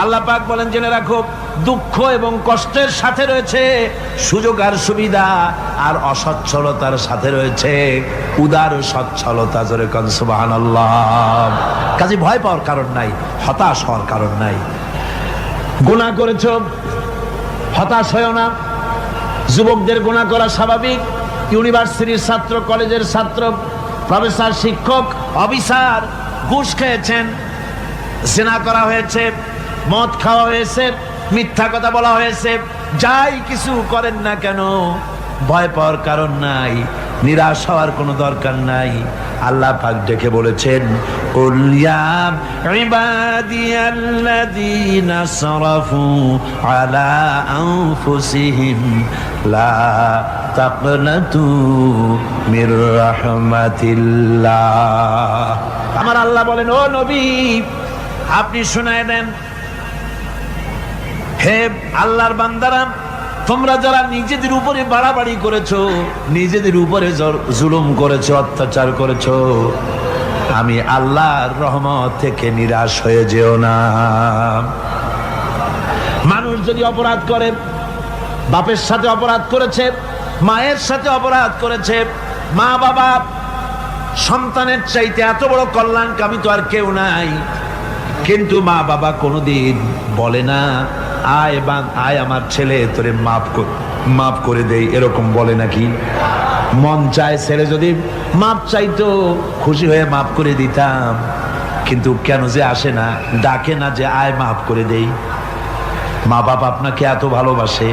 আল্লাহ পাক বলেন, জেনে রাখো দুঃখ এবং কষ্টের সাথে রয়েছে সুযোগ আর সুবিধা, আর অসচ্ছলতার সাথে রয়েছে উদার সচ্ছলতা। জোরে কোন সুবহানাল্লাহ। কাজে ভয় পাওয়ার কারণ নাই, হতাশ হওয়ার কারণ নাই। গুনাহ করেছো, হতাশ হয়ো না। যুবকদের গুনাহ করা স্বাভাবিক। ইউনিভার্সিটির ছাত্র, কলেজের ছাত্র, প্রফেসর, শিক্ষক, অফিসার ঘুষ খেয়েছেন, জিনা করা হয়েছে, মদ খাওয়া হয়েছে, মিথ্যা কথা বলা হয়েছে, যাই কিছু করেন না কেন ভয় পাওয়ার কারণ নাই, নিরাশ হওয়ার কোনো দরকার নাই। আল্লাহ পাক ডেকে বলেছেন, কুল ইয়া ইবাদিয়াল্লাযীনা আসরাফু আলা আনফুসিহিম লা তাকনাতু মির রাহমাতিল্লাহ। আমার আল্লাহ বলেন, ও নবী আপনি শুনায় দেন, হে আল্লাহর বান্দারা, তোমরা যারা নিজেদের উপরে বাড়াবাড়ি করেছো, নিজেদের উপরে জুলুম করেছো, অত্যাচার করেছো, আমি আল্লাহর রহমত থেকে নিরাশ হয়ে যেও না। মানুষ যদি অপরাধ করে, বাপের সাথে অপরাধ করেছে, মায়ের সাথে অপরাধ করেছে, মা বাবা সন্তানের চাইতে এত বড় কল্যাণকামী তো আর কেউ নাই, কিন্তু মা বাবা কোনোদিন বলে না আয় আমার ছেলে তোরে মাফ করে দেই, এরকম বলে নাকি? মন চায় ছেলে যদি মাপ চাইতো, খুশি হয়ে মাফ করে দিতাম, কিন্তু কেন যে আসে না, ডাকে না যে আয় মাফ করে দেই। মা বাপ আপনাকে এত ভালোবাসে,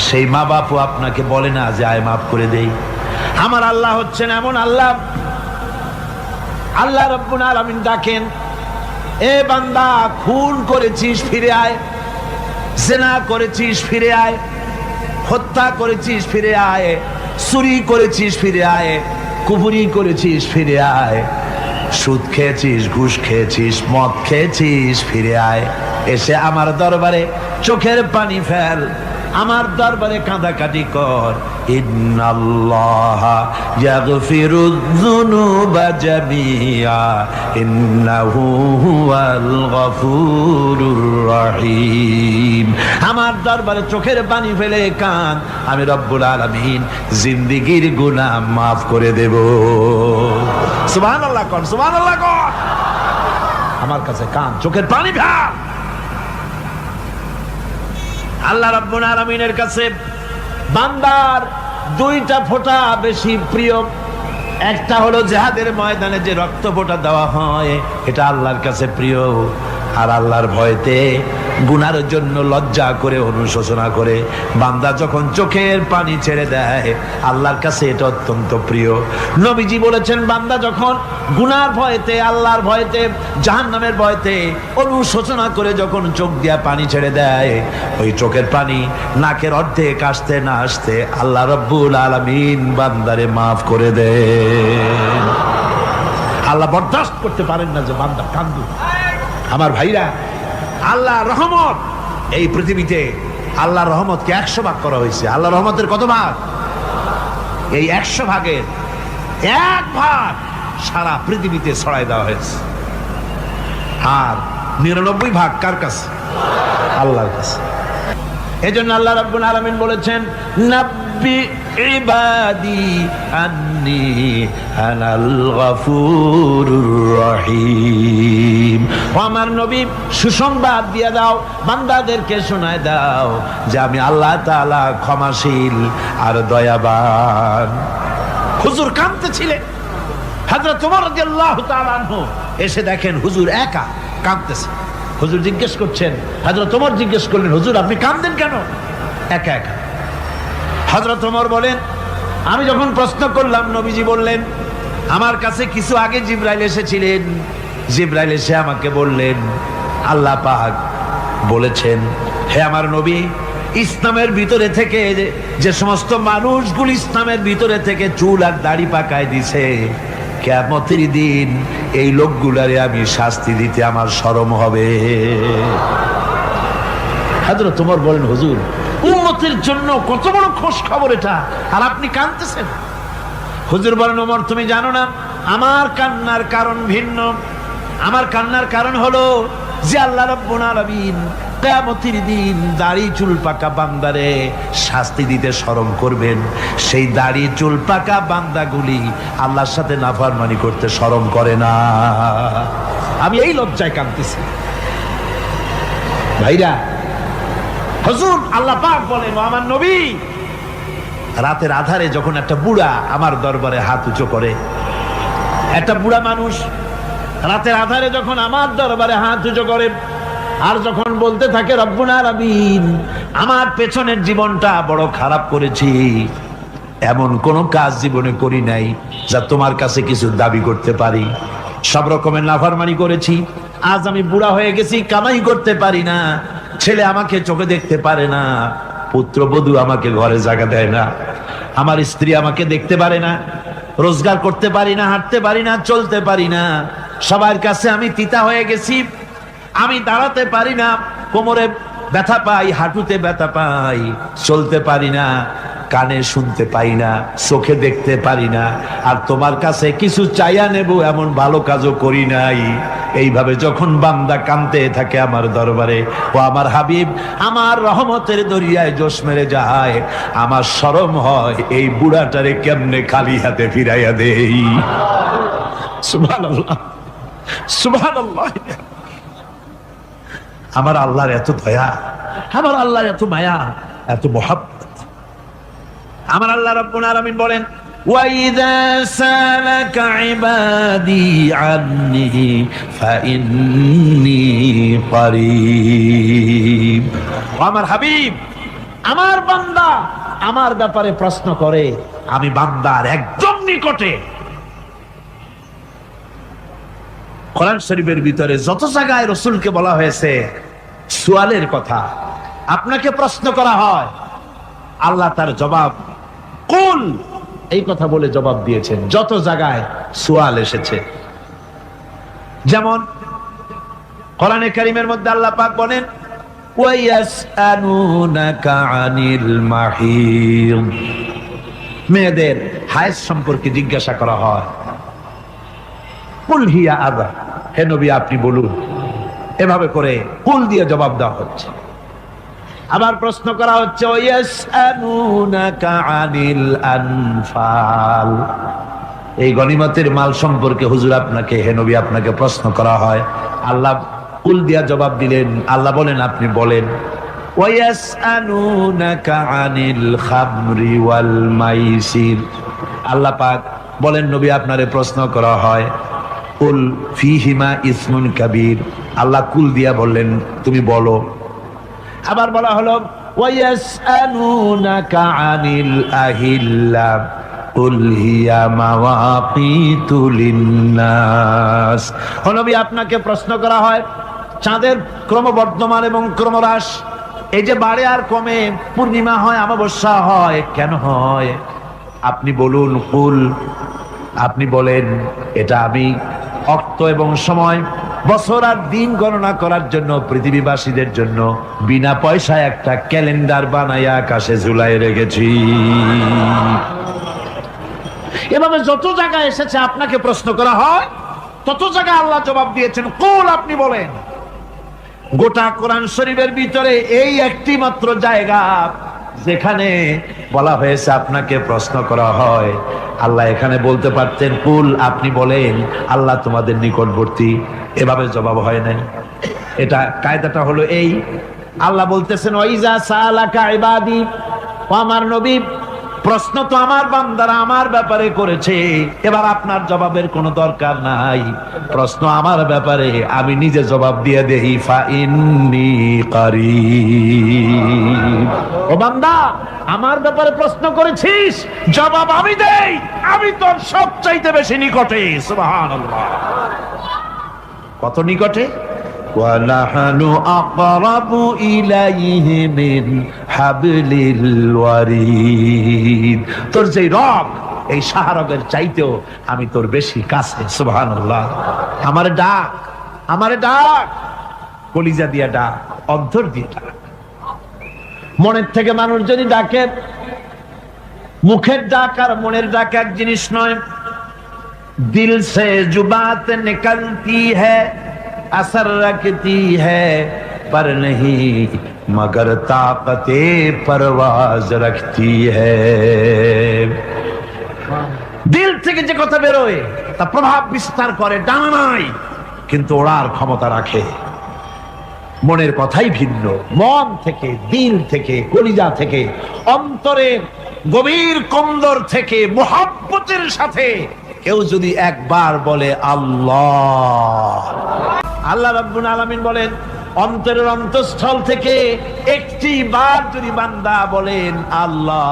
সেই মা বাপও আপনাকে বলে না যে আয় মাফ করে দেই। আমার আল্লাহ হচ্ছেন এমন আল্লাহ, আল্লাহ রাব্বুল আলামিন ডাকেন, এ বান্দা খুন করেছিস ফিরে আয়, জিনা করেছিস ফিরে আয়, হত্যা করেছিস ফিরে আয়, চুরি করেছিস ফিরে আয়, কুফরি করেছিস ফিরে আয়, সুদ খেয়েছিস, ঘুষ খেয়েছিস, মদ খেয়েছিস ফিরে আয়, এসে আমার দরবারে চোখের পানি ফেল, আমার দরবারে কাঁদাকাটি কর। ইন্নাল্লাহা ইয়াগফিরুয যুনুবা জামিআ ইন্নাহু হুয়াল গফুরুর রহিম। আমার দরবারে চোখের পানি ফেলে কাঁদ, আমি রব্বুল আলামিন জিন্দেগীর গুনাহ মাফ করে দেব। সুবহানাল্লাহ কর, সুবহানাল্লাহ কর। আমার কাছে কাঁদ, চোখের পানি ফেল। আল্লাহ রাব্বুল আলামিনের কাছে বান্দার দুইটা ফোঁটা বেশি প্রিয়। একটা হলো জিহাদের ময়দানে যে রক্ত ফোঁটা দেওয়া হয়, এটা আল্লাহর কাছে প্রিয়। আর আল্লাহর ভয়তে গুনার জন্য লজ্জা করে, অনুশোচনা করে বান্দা যখন চোখের পানি ছেড়ে দেয়, আল্লাহর কাছে এটা অত্যন্ত প্রিয়। নবীজি বলেছেন, বান্দা যখন গুনার ভয়তে, আল্লাহর ভয়তে, জাহান্নামের ভয়তে অনুশোচনা করে যখন চোখ দিয়া পানি ছেড়ে দেয়, ওই চোখের পানি নাকের অর্ধেক আসতে না আসতে আল্লাহ রাব্বুল আলামিন বান্দারে মাফ করে দেন। আল্লাহ বরদাস্ত করতে পারেন না যে বান্দা কান্দু। আমার ভাইরা, আল্লাহ রহমত, এই পৃথিবীতে আল্লাহর রহমতকে 100 ভাগ করা হয়েছে। আল্লাহ রহমতের কত ভাগ? এই 100 ভাগের 1 ভাগ সারা পৃথিবীতে ছড়াই দেওয়া হয়েছে। আর 99 ভাগ কার কাছে? আল্লাহর কাছে। এজন্য আল্লাহ রাব্বুল আলামিন বলেছেন, নাব্বি ইবাদি আন্নি আনাল গফুরুর রহিম। ও আমার নবী, সুসংবাদ দিয়ে দাও, বান্দাদেরকে শোনায় দাও যে আমি আল্লাহ তাআলা ক্ষমাশীল আর দয়াবান। হুজুর কাঁদতেছিলেন, হযরত ওমর রাদিয়াল্লাহু তাআলা আনহু এসে দেখেন হুজুর একা কাঁদতেছে। হুজুর জিজ্ঞেস করছেন, হযরত ওমর জিজ্ঞেস করলেন, হুজুর আপনি কাঁদেন কেন একা একা? হযরত ওমর বলেন, আমি যখন প্রশ্ন করলাম, নবীজি বললেন, আমার কাছে কিছু আগে জিবরাইল এসেছিলেন। জিবরাইল এসে আমাকে বললেন, আল্লাহ পাক বলেছেন, হে আমার নবী, ইসলামের ভিতরে থেকে যে সমস্ত মানুষগুলো ইসলামের ভিতরে থেকে চুল আর দাড়ি পাকায় দিছে, কিয়ামতের দিন এই লোকগুলারে আমি শাস্তি দিতে আমার শরম হবে। হযরত ওমর বলেন, হুজুর উম্মতের জন্য কত বড় খোশ খবর এটা, আর আপনি কাঁদতেছেন। হুজুর বলেন, ওমর তুমি জানো না, আমার কান্নার কারণ ভিন্ন। আমার কান্নার কারণ হলো যে আল্লাহ রাব্বুল আলামিন কিয়ামতের দিন দাড়ি চুল পাকা বান্দারে শাস্তি দিতে শরম করবেন, সেই দাড়ি চুল পাকা বান্দাগুলি আল্লাহর সাথে নাফরমানি করতে শরম করে না। আমি এই লজ্জায় কাঁদতেছি ভাইরা। হুজুর আল্লাহ পাক বলেন, ও আমার নবী, রাতের আধারে যখন একটা বুড়া আমার দরবারে হাত উঁচু করে, একটা বুড়া মানুষ রাতের আধারে যখন আমার দরবারে হাত উঁচু করে আর যখন বলতে থাকে রব্বুল আলামিন, আমার পেছনের জীবনটা বড় খারাপ করেছি, এমন কোন কাজ জীবনে করি নাই যা তোমার কাছে কিছু দাবি করতে পারি, সব রকমের নাফরমানি করেছি, আজ আমি বুড়া হয়ে গেছি, কামাই করতে পারি না, ছেলে আমাকে চোখে দেখতে পারে না, পুত্রবধূ আমাকে ঘরে জায়গা দেয় না, আমার স্ত্রী আমাকে দেখতে পারে না, রোজগার করতে পারি না, হাঁটতে পারি না, চলতে পারি না, সবার কাছে আমি তিতা হয়ে গেছি, আমি দাঁড়াতে পারি না, কোমরে ব্যথা পাই, হাঁটুতে ব্যথা পাই, চলতে পারি না, কানে শুনতে পাই না, চোখে দেখতে পারি না, আর তোমার কাছে কিছু চাইয়া নেব এমন ভালো কাজও করি নাই। এইভাবে যখন বান্দা কাঁদতে থাকে আমার দরবারে, ও আমার হাবিব আমার রহমতের দরিয়ায় জোশ মেরে যায়, আমার শরম হয় এই বুড়াটারে কেমনে খালি হাতে ফিরাইয়া দেই। সুবহানাল্লাহ, সুবহানাল্লাহ। আমার আল্লাহর এত দয়া, আমার আল্লাহর এত মায়া, এত মহব্বত। আমার আল্লাহ রাব্বুল আলামিন বলেন, ওয়াইযা সালাকা ইবাদি আন্নী ফাইন্নী করিব। আমার হাবিব, আমার বান্দা আমার ব্যাপারে প্রশ্ন করে, আমি বান্দার একদম নিকটে। কোরআন শরীফের ভিতরে যত জায়গায় রাসূলকে বলা হয়েছে সুয়ালের কথা, আপনাকে প্রশ্ন করা হয়, আল্লাহ তার জবাব কুল এই কথা বলে জবাব দিয়েছেন। যত জায়গায় সুয়াল এসেছে, যেমন কোরআনে কারীমের মধ্যে আল্লাহ পাক বলেন, ওয়ায়াসআলুনাকা আনিল মাহিদ, মেয়েদের হায়েজ সম্পর্কে জিজ্ঞাসা করা হয়, কুল হিয়া আযা, হে নবী আপনি বলুন। এভাবে করে কুল দিয়ে জবাব দেওয়া হচ্ছে। আবার প্রশ্ন করা হচ্ছে, ওয়ায়াসআলুনাকা আনিল আনফাল, এই গনিমতের মাল সম্পর্কে হুজুর আপনাকে, হে নবী আপনাকে প্রশ্ন করা হয়। আল্লাহ কুল দিয়া জবাব দিলেন, আল্লাহ বলেন আপনি বলেন। ওয়ায়াসআলুনাকা আনিল খামরি ওয়াল মাইসির, আল্লাহ পাক বলেন নবী আপনারে প্রশ্ন করা হয়, কুল ফীহিমা ইসমুন কাবীর, আল্লাহ কুল দিয়া বললেন তুমি বলো। আবার বলা হলো, ওয়ায়াসআলুনাকা আনিল আহিল্লা কুল হিয়া মাওয়াকিতু লিন্নাস, ও নবী আপনাকে প্রশ্ন করা হয় চাঁদের ক্রমবর্ধমান এবং ক্রমহ্রাস, এই যে বাড়ে আর কমে, পূর্ণিমা হয় অমাবস্যা হয়, কেন হয় আপনি বলুন। কুল, আপনি বলেন এটা আমি অক্ত এবং সময়, বছর আর দিন গণনা করার জন্য পৃথিবীবাসীদের জন্য বিনা পয়সায় একটা ক্যালেন্ডার বানাইয়া আকাশে ঝুলাই রেখেছি। এভাবে যত জায়গায় এসেছে আপনাকে প্রশ্ন করা হয়, তত জায়গায় আল্লাহ জবাব দিয়েছেন কুল আপনি বলেন। গোটা কোরআন শরীফের ভিতরে এই একটি মাত্র জায়গা যেখানে বলা হয়েছে আপনাকে প্রশ্ন করা হয়, আল্লাহ এখানে বলতে পারতেন কুল আপনি বলেন, আল্লাহ তোমাদের নিকটবর্তী, এভাবে জবাব হয় নাই। এটা কায়দাটা হলো এই, আল্লাহ বলতেছেন ওয়াইজা সালাকা ইবাদি, ও আমার নবী প্রশ্ন তো আমার বান্দারা আমার ব্যাপারে করেছে, এবার আপনার জবাবের কোনো দরকার নাই, প্রশ্ন আমার ব্যাপারে আমি নিজে জবাব দিয়ে দেই, ফাইন্নী করিব। ও বান্দা আমার ব্যাপারে প্রশ্ন করেছিস, জবাব আমি দেই, আমি তোর সবচাইতে বেশি নিকটে। সুবহানাল্লাহ, কত নিকটে? ওয়ানাহানু আকরাবু ইলাইহি মিন হাবলিল ওয়ারিদ, তোর যে রগ এই শাহরগের চাইতেও আমি তোর বেশি কাছে। সুবহানাল্লাহ, আমারে ডাক, আমারে ডাক, কলিজা দিয়া ডাক, অন্তর দিয়ে ডাক। মনের থেকে মানুষ যদি ডাকে, মুখের ডাক আর মনের ডাক এক জিনিস নয়। দিল সে জুবাত নিকলতি হ্যায়, असर रखती है, पर नहीं मगर ताकते परवाज रखती है। দিল থেকে যে কথা বেরোয় তা প্রভাব বিস্তার করে, ডানা নাই কিন্তু ওড়ার ক্ষমতা রাখে। মনের কথাই ভিন্ন। মন থেকে, দিল থেকে, কলিজা থেকে, অন্তরের গভীর কন্দর থেকে মুহাব্বতের সাথে কেউ যদি একবার বলে আল্লাহ, আল্লাহ রাব্বুল আলামিন বলেন অন্তরের অন্তঃস্থল থেকে একটি বার যদি বান্দা বলেন আল্লাহ,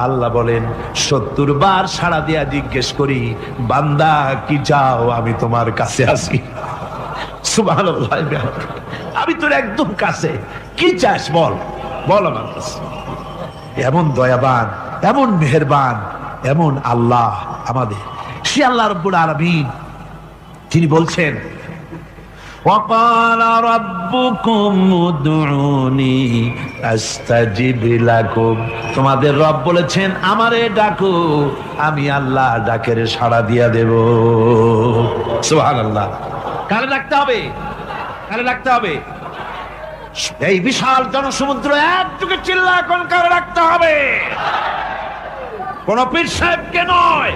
আল্লাহ বলেন 70 বার সাড়া দিয়া জিজ্ঞেস করি বান্দা কি চাও, আমি তোমার কাছে আসি। সুবহানাল্লাহ, আমি তোর একদম কাছে, কি চাস বল, বল আমার কাছে। এমন দয়াবান, এমন মেহেরবান, এমন আল্লাহ আমাদের। সে আল্লাহ রাব্বুল আলামিন তিনি বলছেন وَقَالَ رَبُّكُمْ উদউনি আস্তাজিব লাকুম, তোমাদের রব বলেছেন আমারে ডাকো, আমি আল্লাহ ডাকের সাড়া দিয়া দেব। সুবহানাল্লাহ। কারে ডাকতে হবে? কারে ডাকতে হবে? এই বিশাল জনসমুদ্র একটুকে চিল্লা কোন কারে ডাকতে হবে? কোন পীর সাহেবকে নয়,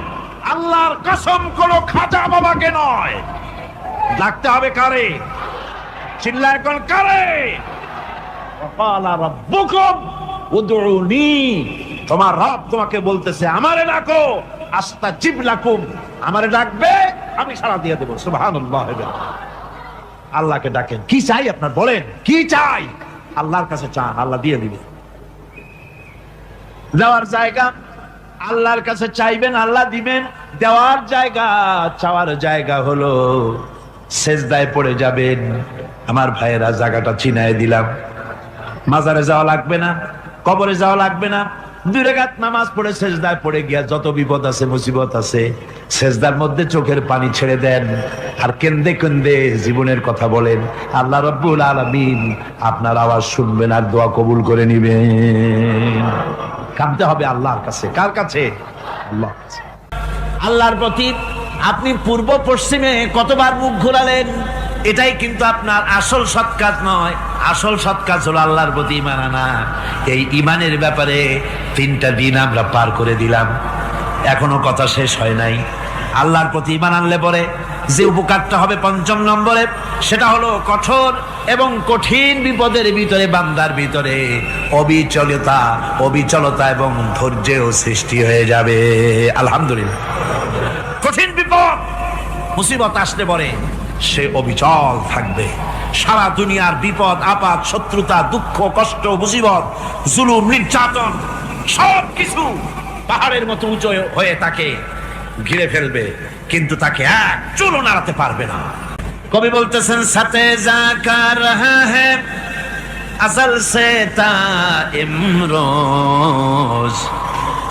আল্লাহর কসম কোন খাজা বাবাকে নয়, ডাকতে হবে কারে? চিল্লা কোন কারে? ওয়াকালা রাব্বুকুম উদউনি, তোমার রব তোমাকে বলতেছে আমারে ডাকো, আস্তাজিব লাকুম, আমারে ডাকবে আমি সাড়া দিয়ে দেব। সুবহানাল্লাহ। আল্লাহকে ডাকেন, কি চাই আপনার বলেন, কি চাই? আল্লাহর কাছে চান, আল্লাহ দিয়ে দিবে। দেওয়ার জায়গা আল্লাহর কাছে চাইবেন, আল্লাহ দিবেন। দেওয়ার জায়গা, চাওয়ার জায়গা হলো সেজদায় পড়ে যাবেন। আমার ভাইয়েরা জায়গাটা চিনায় দিলাম। মাজারে যাওয়া লাগবে না, কবরে যাওয়া লাগবে না। 2 রাকাত নামাজ পড়ে সেজদায় পড়ে গিয়া যত বিপদ আছে, মুসিবত আছে, সেজদার মধ্যে চোখের পানি ছেড়ে দেন আর কেন্দে কেন্দে জীবনের কথা বলেন। আল্লাহ রাব্বুল আলামিন আপনার আওয়াজ শুনবেন আর দোয়া কবুল করে নিবেন। কাঁদতে হবে আল্লাহর কাছে। কার কাছে? আল্লাহর কাছে। আল্লাহর প্রতি আপনি পূর্ব পশ্চিমে কতবার মুখ ঘোরালেন, এটাই কিন্তু আপনার আসল সৎ কাজ নয়। আসল সৎ কাজ হলো আল্লাহর প্রতি ঈমান আনা। এই ঈমানের ব্যাপারে 3টা দিন আমরা পার করে দিলাম, এখনো কথা শেষ হয় নাই। আল্লাহর প্রতি ঈমান আনলে পরে যে উপকারটা হবে 5ম নম্বরে, সেটা হলো কঠোর এবং কঠিন বিপদের ভিতরে বান্দার ভিতরে অবিচলতা এবং ধৈর্যের সৃষ্টি হয়ে যাবে। আলহামদুলিল্লাহ। কঠিন বিপদ মুসিবত আসলে পরে সে অবিচল থাকবে। সারা দুনিয়ার বিপদ আপদ, শত্রুতা, দুঃখ, কষ্ট, মুসিবত, জুলুম, নির্যাতন সবকিছু পাহাড়ের মতো উঁচু হয়ে তাকে ঘিরে ফেলবে, কিন্তু তাকে এক চুলও নাড়াতে পারবে না। কবি বলতেছেন সাথে জাকা রহা হ্যায় আসল সে তা ইমরোজ,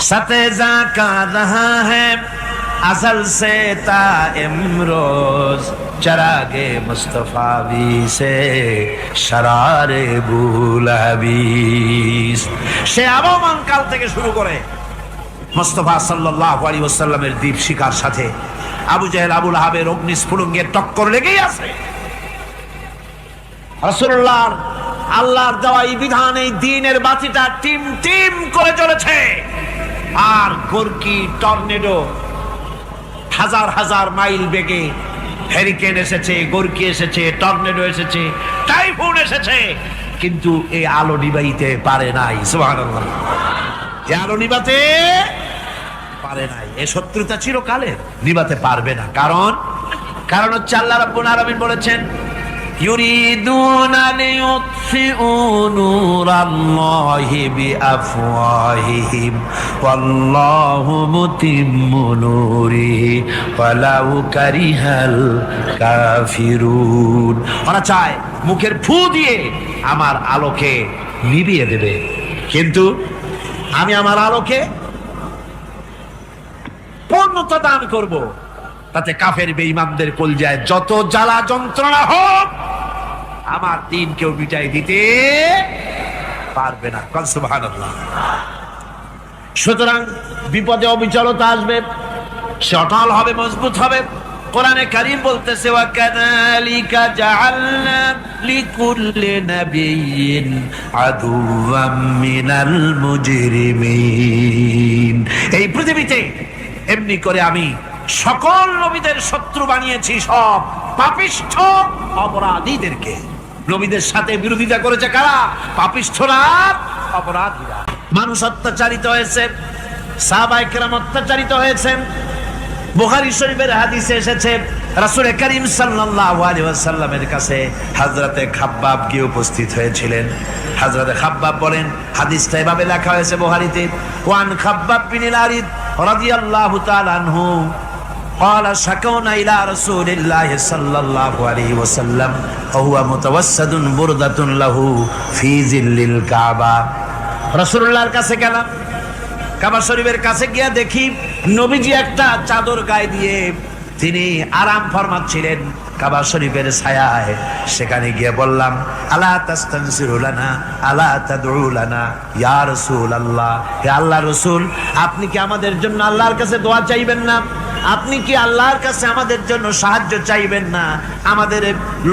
সাথে জাকা রহা হ্যায় আসল সে তা ইমরোজ, চরাগে মুস্তফাবি সে শরারে বুলাবিস। সে আবহমান কাল থেকে শুরু করে মুস্তাফা সাল্লাল্লাহু আলাইহি ওয়াসাল্লামের দীপ শিখার সাথে আবু জাহেল, আবু লাহাবের অগ্নিস্ফুলিঙ্গের টক্কর লেগেই আছে। রাসূলুল্লাহর আল্লাহর দেওয়া এই বিধান, এই দ্বীনের বাতিটা টিম টিম করে চলেছে। আর গোরকি, টর্নেডো, হাজার হাজার মাইল বেগে হ্যারিকেন এসেছে, গোরকি এসেছে, টর্নেডো এসেছে, টাইফুন এসেছে, কিন্তু এই আলো নিবাইতে পারে নাই। সুবহানাল্লাহ। এই আলো নিবাতে পারে নাই। এই শত্রুতা চিরকালের, নিবাতে পারবে না। কারণ হচ্ছে আল্লাহ রাব্বুল আলামিন বলেছেন ইউরিদুনা লিইউতফিউ নূরাল্লাহি বিআফওয়াহিহিম ওয়াল্লাহু মুতিম্মু নূরিহি ওয়ালাউ কারিহাল কাফিরুন। ওরা চায় মুখের ফু দিয়ে আমার আলোকে নিভিয়ে দেবে, কিন্তু আমি আমার আলোকে পূর্ণতা দান করব। তাতে কাফের বেঈমানদের কলজায় যত জ্বালা যন্ত্রণা হোক, আমার দ্বীন কেউ মিটাই দিতে পারবে না। সুবহানাল্লাহ। সুতরাং বিপদে অবিচলতা আসবে, সে অটল হবে, মজবুত হবে, কোরআনে কারীম বলতেছে ওয়া কাযালিকা জাআলনা লিকুল্লি নাবিয়্যিন আদুওয়াম মিনাল মুজরিমিন। এই পৃথিবীতে এমনি করে আমি সকল নবীদের শত্রু বানিয়েছি, সব পাপিষ্ঠ অপরাধীদেরকে। নবীদের সাথে বিরোধিতা করেছে কারা? পাপিষ্ঠরা, অপরাধীরা। মানুষ অত্যাচারিত হয়েছে, সাহাবায়ে কেরাম অত্যাচারিত হয়েছেন। বুখারী শরীফের হাদিসে এসেছে রাসূল করিম সাল্লাল্লাহু আলাইহি ওয়াসাল্লামের কাছে হযরতে খাব্বাব গিয়ে উপস্থিত হয়েছিলেন। হযরতে খাব্বাব বলেন, হাদিসটা এভাবে লেখা হয়েছে বুখারীতে, ওয়ান খাব্বাব বিন আরিদ রাদিয়াল্লাহু তাআলা আনহু قال شكونا إلى رسول الله صلى الله عليه وسلم وهو متوسد بردة له في ظل الكعبة। রাসূলুল্লাহর কাছে গেলাম, কাবা শরীফের কাছে গিয়ে দেখি নবীজি একটা চাদর গায়ে দিয়ে তিনি আরাম ফরমাচ্ছিলেন কাবা শরীফের ছায়ায়। সেখানে গিয়ে বললাম, আলা তাস্তানসিরু লানা আলা তাদউ লানা ইয়া রাসূলুল্লাহ, হে আল্লাহর রাসূল, আপনি কি আমাদের জন্য আল্লাহর কাছে দোয়া চাইবেন না? আপনি কি আল্লাহর কাছে আমাদের জন্য সাহায্য চাইবেন না? আমাদের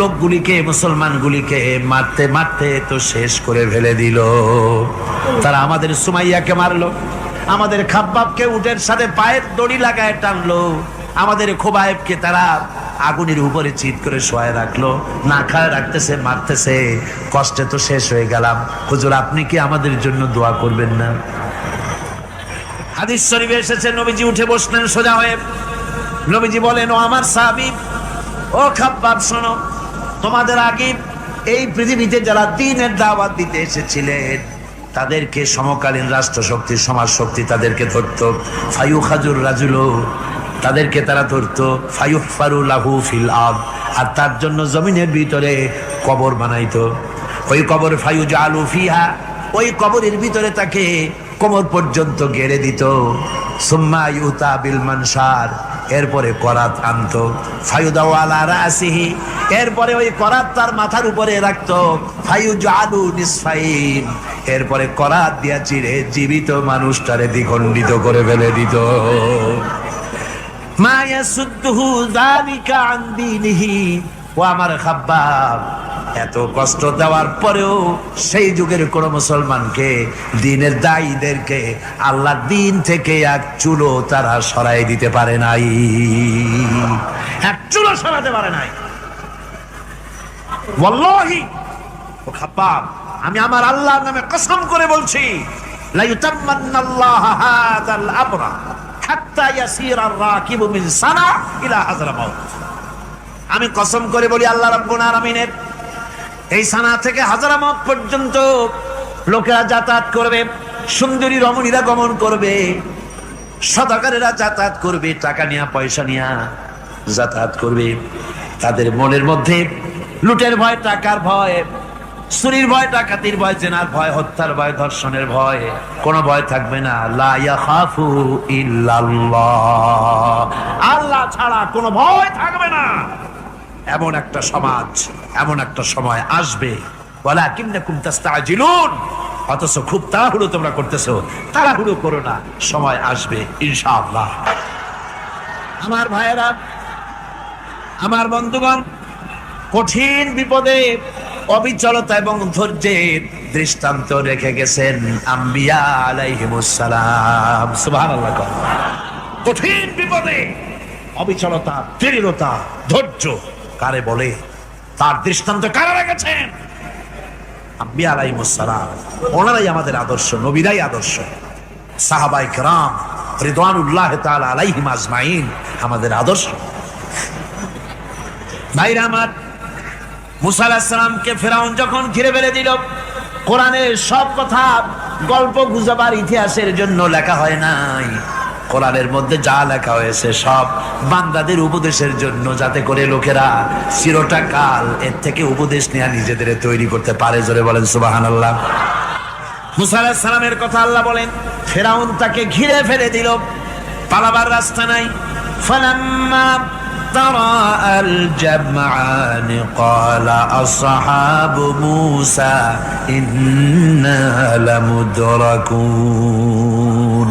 লোকগুলিকে, মুসলমানগুলিকে মারতে মারতে তো শেষ করে ফেলে দিল। তারা আমাদের সুমাইয়াকে মারলো, আমাদের খাব্বাবকে উটের সাথে পায়ের দড়ি লাগায় টানলো, আমাদের খোবায়েবকে তারা আগুনের উপরে চিৎ করে শোয়ায় রাখলো, না খায় রাখতেছে, মারতেছে, কষ্টে তো শেষ হয়ে গেলাম। হুজুর, আপনি কি আমাদের জন্য দোয়া করবেন না? হাদিস শরীফে এসেছে নবীজি উঠে বসলেন সোজা হয়ে। নবীজি বলেন, ও আমার সাহাবী, ও খাব্বাব, শোনো, তোমাদের আগে এই পৃথিবীতে যারা দ্বীনের দাওয়াত দিতে এসেছিলেন তাদেরকে সমকালীন রাষ্ট্রশক্তি, সমাজ শক্তি তাদেরকে ধরতো। ফায়ুখাজুর রাজুলু, তাদেরকে তারা ধরতো। ফায়ুহফারু লাহু ফিল আরদ, আর তার জন্য জমিনের ভিতরে কবর বানাইতো। ওই কবর ফায়ুজালু ফিহা, ওই কবরের ভিতরে তাকে কোমর পর্যন্ত গেড়ে দিত। সুম্মা ইউতা বিল মানশার, এরপরে করাত আনতো। ফায়ুদাউ আলা রাসিহি, এরপরে ওই করাত তার মাথার উপরে রাখতো। ফায়ুজালু নিসফাইন, এরপরে করাত দিয়া চিরে জীবিত মানুষটারে দ্বিখণ্ডিত করে ফেলে দিত। মা ইয়াসুদ্দুহু যালিকা আন দীনিহি। ও আমার খাব্বাব, এত কষ্ট দেওয়ার পরেও সেই যুগের কোন মুসলমানকে, দ্বীনের দায়ীদেরকে আল্লাহর দ্বীন থেকে এক চুলো তারা সরাই দিতে পারে নাই, এক চুলো সরাতে পারে নাই। ওয়াল্লাহি, ও খাব্বাব, আমি আমার আল্লাহর নামে কসম করে বলছি, লা ইউতাম্মান্নাল্লাহু হাযাল আমরা হাত্তা ইয়াসিরার রাকিবু মিন সানা ইলা হাযরামাউত। আমি কসম করে বলি, আল্লাহ রাব্বুল আলামিনের এই সানা থেকে হাজারামাত পর্যন্ত লোকেরা যাতায়াত করবে, সুন্দরী রমণীরা গমন করবে, সদাগরেরা যাতায়াত করবে, টাকা নিয়া পয়সা নিয়া যাতায়াত করবে। তাদের মনের মধ্যে লুটের ভয়, টাকার ভয়, চুরির ভয়, ডাকাতির ভয়, জেনার ভয়, হত্যার ভয়, ধর্ষণের ভয়, কোনো ভয় থাকবে না। লা ইয়াখাফু ইল্লাল্লাহ, আল্লাহ ছাড়া কোনো ভয় থাকবে না। এমন একটা সমাজ, এমন একটা সময় আসবে, ওয়ালাকিন্নাকুম তাস্তাজিলুন, অথচ খুব তাড়াহুড়ো তোমরা করতেছো। তাড়াহুড়ো করো না, সময় আসবে ইনশাআল্লাহ। আমার ভাইয়েরা, আমার বন্ধুগণ, কঠিন বিপদে অবিচলতা এবং ধৈর্যের দৃষ্টান্ত রেখে গেছেন আম্বিয়া আলাইহিমুস সালাম। সুবহানাল্লাহ। কঠিন বিপদে অবিচলতা, দৃঢ়তা, ধৈর্য কারে বলে, তার দৃষ্টান্ত কারা রেখেছেন? আম্বিয়া আলাইহিমুস সালাম। ওনারাই আমাদের আদর্শ, নবীরাই আদর্শ। সাহাবায়ে কেরাম রিদওয়ানুল্লাহ তাআলা আলাইহিম আজমাইন আমাদের আদর্শ। ভাইরা আমার, মুসা আলাইহিস সালামকে ফেরাউন যখন ঘিরে ফেলে দিল, কোরআনের সব কথা গল্প গুজবার ইতিহাসের জন্য লেখা হয় নাই। কোরআনের মধ্যে যা লেখা হয়েছে সব বান্দাদের উপদেশের জন্য, যাতে করে লোকেরা চিরটা কাল এর থেকে উপদেশ নেওয়া নিজেদের তৈরি করতে পারে। জোরে বলেন সুবহানাল্লাহ। মুসা আলাইহিস সালামের কথা আল্লাহ বলেন, ফেরাউন তাকে ঘিরে ফেলে দিল, পালাবার রাস্তা নাই। ফালাম্মা ترى الجمعان قال أصحاب موسى إنا لمدركون।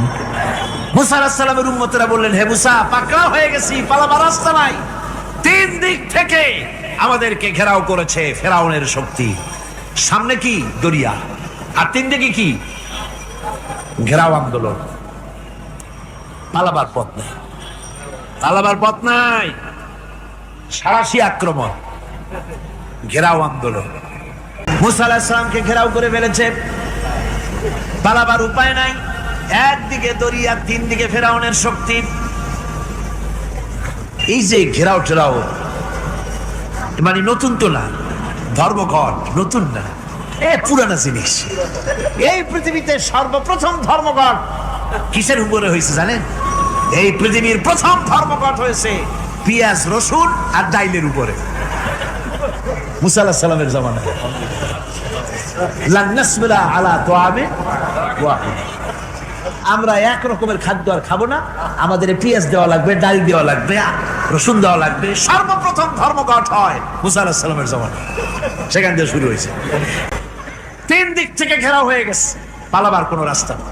মুসা আলাইহিস সালামের উম্মতরা বললেন, হে মুসা, পাকড়াও হয়ে গেছি, পালাবার রাস্তা নাই। তিন দিক থেকে আমাদেরকে ঘেরাও করেছে ফেরাউনের শক্তি। সামনে কি দরিয়া, আর তিন দিকে কি ঘেরাও আন্দোলন। পালাবার পথ নাই, পালাবার পথ নাই, সারাশি আক্রমণ, ঘেরাও আন্দোলন। মুসা আলাইহিস সালামকে ঘেরাও করে ফেলেছে, পালাবার উপায় নাই। একদিকে দরিয়া, তিন দিকে ফেরাউনের শক্তি। এই যে ঘেরাও টেরাও মানে নতুন তো না, ধর্মঘট নতুন না, পুরানা জিনিস। এই পৃথিবীতে সর্বপ্রথম ধর্মঘট কিসের উপরে হয়েছে জানেন? এই পৃথিবীর প্রথম ধর্মঘট হয়েছে পেঁয়াজ, রসুন আর ডাইলের উপরে। মুসা আলাইহিস সালামের জামানায় লান নাসবিরা আলা তুআমিন ওয়াহিদ, আমরা এক রকমের খাদ্য আর খাবো না, আমাদের পেঁয়াজ দেওয়া লাগবে, ডাল দেওয়া লাগবে, রসুন দেওয়া লাগবে। সর্বপ্রথম ধর্মঘট হয় মুসা আলাইহিস সালামের জামানায়, সেখান থেকে শুরু হয়েছে। তিন দিক থেকে ঘেরাও হয়ে গেছে, পালাবার কোনো রাস্তা নেই।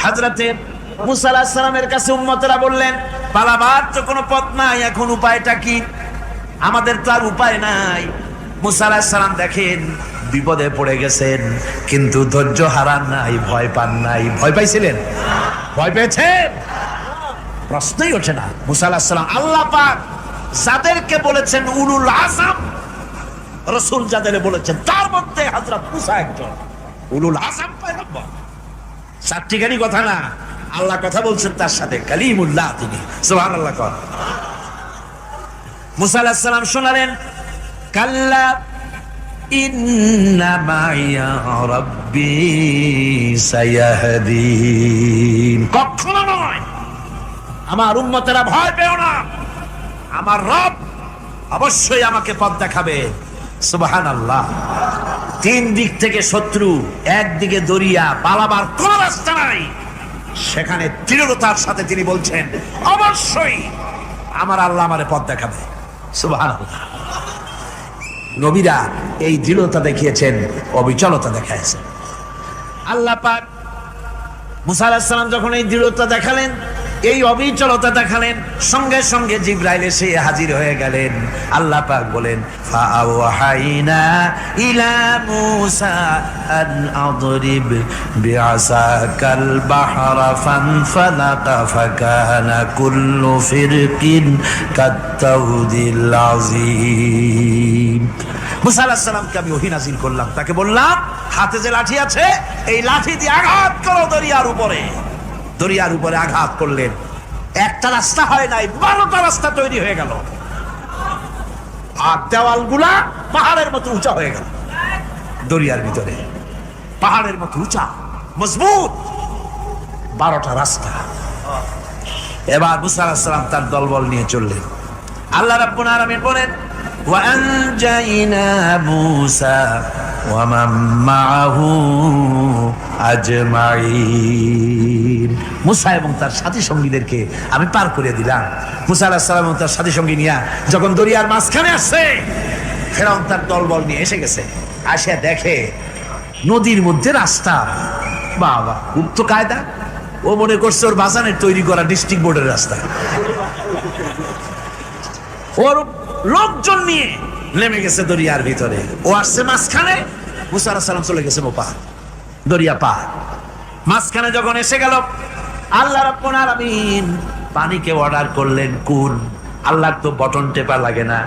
হযরতে মুসা আলাইহিস সালামের কাছে উম্মতেরা বললেন, পালাবার তো কোনো পথ নাই, এখন উপায়টা কি? আমাদের তো আর উপায় নাই। মুসা আলাইহিস সালাম দেখেন বিপদে পড়ে গেছেন, কিন্তু ধৈর্য হারান নাই, ভয় পান নাই। ভয় পাইছিলেন? ভয় পেয়েছেন? প্রশ্নই ওঠে না। মুসা আলাইহিস সালাম আল্লাহ পাক যাদেরকে বলেছেন উলুল আযম, রাসূল যাদের বলেছেন তার মধ্যে হযরত মুসা একজন উলুল আযম পয়গম্বর। চারটিখানি কথা না, আল্লাহ কথা বলছেন তার সাথে, কালিমুল্লাহ তিনি। সুবহানাল্লাহ। কর মুসা আলাইহিস সালাম শোনালেন, কাল্লা ইন্না মাইয়া রাব্বি সায়াহদিন। কখনো নয়, আমার উম্মতেরা ভয় পেও না, আমার রব অবশ্যই আমাকে পথ দেখাবে। সুবহানাল্লাহ। তিন দিক থেকে শত্রু, একদিকে দরিয়া, পালাবার কোন রাস্তা নাই। সেখানে দৃঢ়তার সাথে তিনি বলছেন, অবশ্যই আমার আল্লাহ আমারে পথ দেখাবে। সুবহানাল্লাহ। নবীরা এই দৃঢ়তা দেখিয়েছেন, অবিচলতা দেখাইছেন। আল্লাহ পাক মুসা আলাইহিস সালাম যখন এই দৃঢ়তা দেখালেন, এই অবিচলতা দেখালেন, সঙ্গে সঙ্গে জিবরাইল এসে হাজির হয়ে গেলেন। আল্লাহ পাক বলেন, ফাআওহাইনা ইলা মুসা আন আদরিব বিআসাকাল বাহরা ফানফালাকা ফাকানা কুল্লু ফিরকিন কাত্তাউদিল আযীম। মুসা আলাইহিস সালামকে আমি ওহী নাযিল করলাম, তাকে বললাম হাতে যে লাঠি আছে, এই লাঠি দিয়ে আঘাত করো দরিয়ার উপরে। দরিয়ার উপরে আঘাত করলেন, একটা রাস্তা হয় নাই, 12টা রাস্তা তৈরি হয়ে গেল। আর দেওয়ালগুলা পাহাড়ের মতো উঁচা হয়ে গেল। দরিয়ার ভিতরে পাহাড়ের মতো উঁচা, মজবুত 12টা রাস্তা। এবার মুসা আলাইহিস সালাম তার দলবল নিয়ে চললেন। আল্লাহ রাব্বুল আলামিন বলেন, ওয়া আনজাইনা মুসা ওয়া মান মাআহু আজমাইন। মুসা এবং তার সাথী সঙ্গীদেরকে আমি পার করে দিলাম। মুসা আলাইহিস সালাম এবং তার সাথী সঙ্গী নিয়ে যখন দরিয়ার মাঝখানে আসছে, ফেরাউন তার দলবল নিয়ে এসে গেছে। আসিয়া দেখে নদীর মধ্যে রাস্তা। বাবা, খুব তো কায়দা। ও মনে করছে ওর বাজানের তৈরি করা ডিস্ট্রিক্ট বোর্ডের রাস্তা। ওর লোকজন নিয়ে নেমে গেছে দরিয়ার ভিতরে। ও আসছে মাঝখানে, মুসা আলাইহিস সালাম চলে গেছে ওপার, দরিয়া পার। মাঝখানে যখন এসে গেল, আল্লাহ রাব্বুল আলামিন পানিকে অর্ডার করলেন কুন। আল্লাহর তো বটন টেপা লাগে না,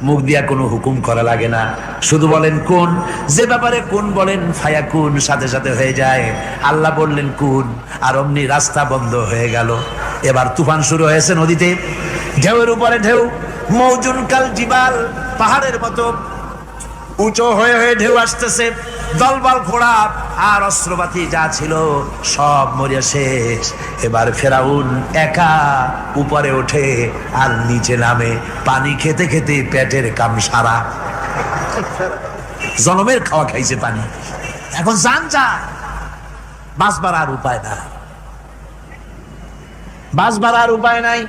মুখ দিয়া কোনো হুকুম করা লাগে না, শুধু বলেন কুন। যে ব্যাপারে কুন বলেন ফায়াকুন, সাথে সাথে হয়ে যায়। আল্লাহ বললেন কুন, আর অমনি রাস্তা বন্ধ হয়ে গেল। এবার তুফান শুরু হয়েছে নদীতে, ঢেউয়ের উপরে ঢেউ, মৌজুন কাল জিবাল, পাহাড়ের মতো উঁচু হয়ে হয়ে ঢেউ আসতেছে। দলবল ঘোড়া আর অস্ত্রপাতি যা ছিল সব মরিয়া শেষ। এবার ফেরাউন একা উপরে ওঠে আর নিচে নামে, পানি খেতে খেতে পেটের কাম সারা। জনমের খাওয়া খাইছে পানি, এখন জান যায়। বাঁচবার আর উপায় নাই, বাঁচবার আর উপায় নাই।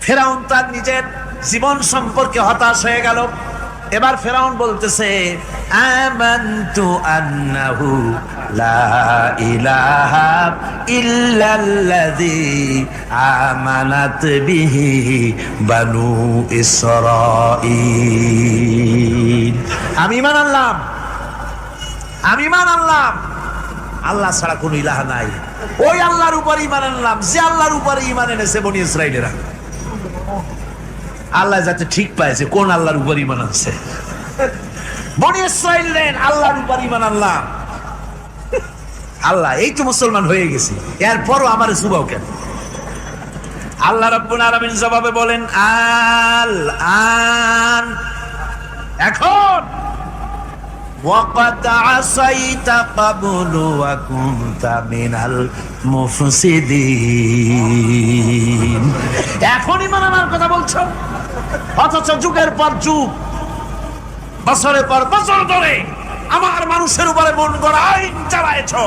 ফেরাউন তার নিজের জীবন সম্পর্কে হতাশ হয়ে গেল। এবার ফেরাউন বলতেছে আমানতু আন্নাহু লা ইলাহা ইল্লাল্লাযী আমানাত বিহি বানু ইসরাঈল। আমি ঈমান আনলাম, আমি ঈমান আনলাম আল্লাহ ছাড়া কোনো ইলাহ নাই। ওই আল্লাহর উপর ঈমান আনলাম যে আল্লাহর উপরে ঈমান এনেছে বনি ইসরাঈলেরা। আল্লাহ যাতে ঠিক পায় যে কোন আল্লাহর উপর ঈমান আনছে। বনি ইসরাঈল আল্লাহর উপর ঈমান আনলাম। আল্লাহ এই তো মুসলমান হয়ে গেছি, এরপরও আমার সুবাও কেন? আল্লাহ রাব্বুল আলামিন জবাবে বলেন আল আন, এখন ওয়াকাদ আসাইতা ক্বাবলু ওয়া কুনতা মিনাল মুফসিদিন। এখন ঈমান আনার কথা বলছো, অথচ যুগের পর যুগ, বছরের পর বছর ধরে আমার মানুষের উপরে মন গড়া আইন চালায়েছো,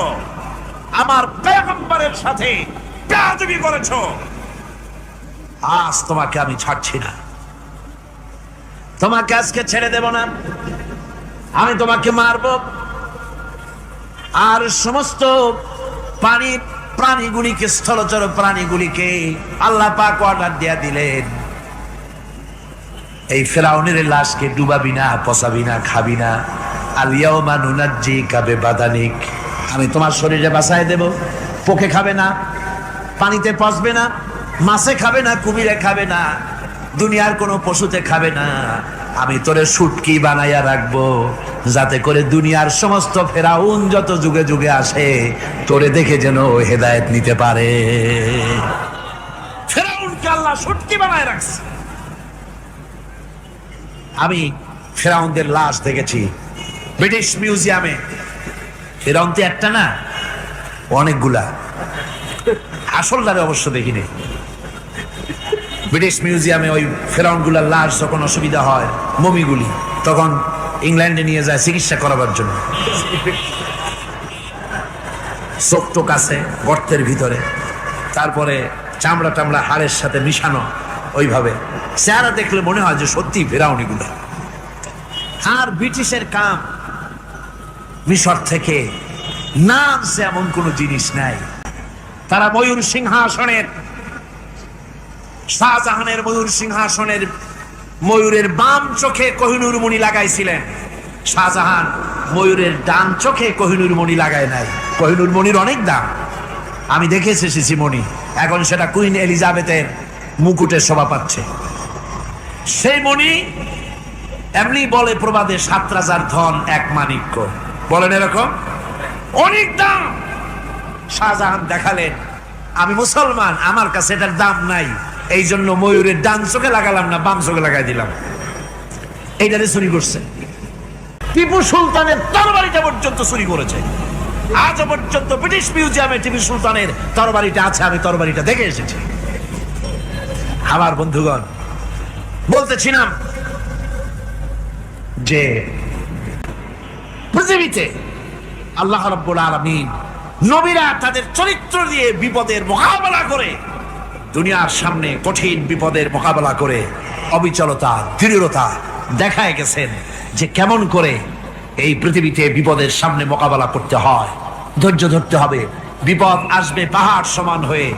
আমার পয়গম্বরের সাথে বেয়াদবি করেছো। আজ তোমাকে আমি ছাড়ছি না, তোমাকে আজকে ছেড়ে দেব না, আমি তোমাকে মারব। আর সমস্ত প্রাণীগুলিকে, স্থলচর প্রাণীগুলিকে আল্লাহ পাক অর্ডার দিয়া দিলেন, এই ফেরাউনের লাশকে ডুবাবি না, পচাবি না, খাবি না। আল ইয়াউমা নুনাজ্জিকা বিবাদানিক, আমি তোমার শরীরে বাঁচায় দেব। পোকে খাবে না, পানিতে পচবে না, মাছে খাবে না, কুমিরে খাবে না, দুনিয়ার কোনো পশুতে খাবে না। আমি তোরে শুটকি বানাইয়া রাখবো, যাতে করে দুনিয়ার সমস্ত ফেরাউন যত যুগে যুগে আসে তোরে দেখে যেন হেদায়েত নিতে পারে। ফেরাউনকে আল্লাহ শুটকি বানায় রাখছে। আমি ফেরাউনদের লাশ দেখেছি ব্রিটিশ মিউজিয়ামে। ফেরাউন তো একটা না, অনেকগুলা। আসলটারে অবশ্য দেখিনি। ব্রিটিশ মিউজিয়ামে ওই ফেরাউনগুলার লাশ যখন অসুবিধা হয়, মমিগুলি, তখন ইংল্যান্ডে নিয়ে যায় চিকিৎসা করাবার জন্য। চোখ টোক আছে গর্তের ভিতরে, তারপরে চামড়া টামড়া হাড়ের সাথে মিশানো, ওইভাবে চেহারা দেখলে মনে হয় যে সত্যি ফেরাউনিগুলো। আর ব্রিটিশের কাম মিশর থেকে না আনছে এমন কোনো জিনিস নাই। তারা ময়ূর সিংহাসনের, শাহজাহানের ময়ূর সিংহাসনের ময়ূরের বাম চোখে কোহিনূর মণি লাগাইছিলেন। শাহজাহান ময়ূরের ডান চোখে কোহিনূর মণি লাগায় নাই। কোহিনূর মণির অনেক দাম, আমি দেখে এসেছি মণি। এখন সেটা কুইন এলিজাবেথের মুকুটের শোভা পাচ্ছে। সেই মণি এমনি বলে প্রবাদে ৭ রাজার ধন এক মানিক্য, বলেন এরকম, অনেক দাম। শাহজাহান দেখালেন আমি মুসলমান, আমার কাছে এটার দাম নাই, এই জন্য ময়ূরের ডান চোখে লাগালাম না, বাম চোখে লাগাই দিলাম। এইটারে চুরি করছে। টিপু সুলতানের তরবারিটা পর্যন্ত চুরি করেছে। আজ পর্যন্ত ব্রিটিশ মিউজিয়ামে টিপু সুলতানের তরবারিটা আছে, আমি তরবারিটা দেখে এসেছি। আমার বন্ধুগণ, বলতেছিলাম যে পৃথিবীতে আল্লাহ রাব্বুল আলামিন নবীরা তাদের চরিত্র দিয়ে বিপদের মোকাবেলা করে, দুনিয়ার সামনে কঠিন বিপদের মোকাবেলা করে অবিচলতা, দৃঢ়তা দেখায় গেছেন যে কেমন করে এই পৃথিবীতে বিপদের সামনে মোকাবেলা করতে হয়। ধৈর্য ধরতে হবে। বিপদ আসবে পাহাড় সমান হয়ে,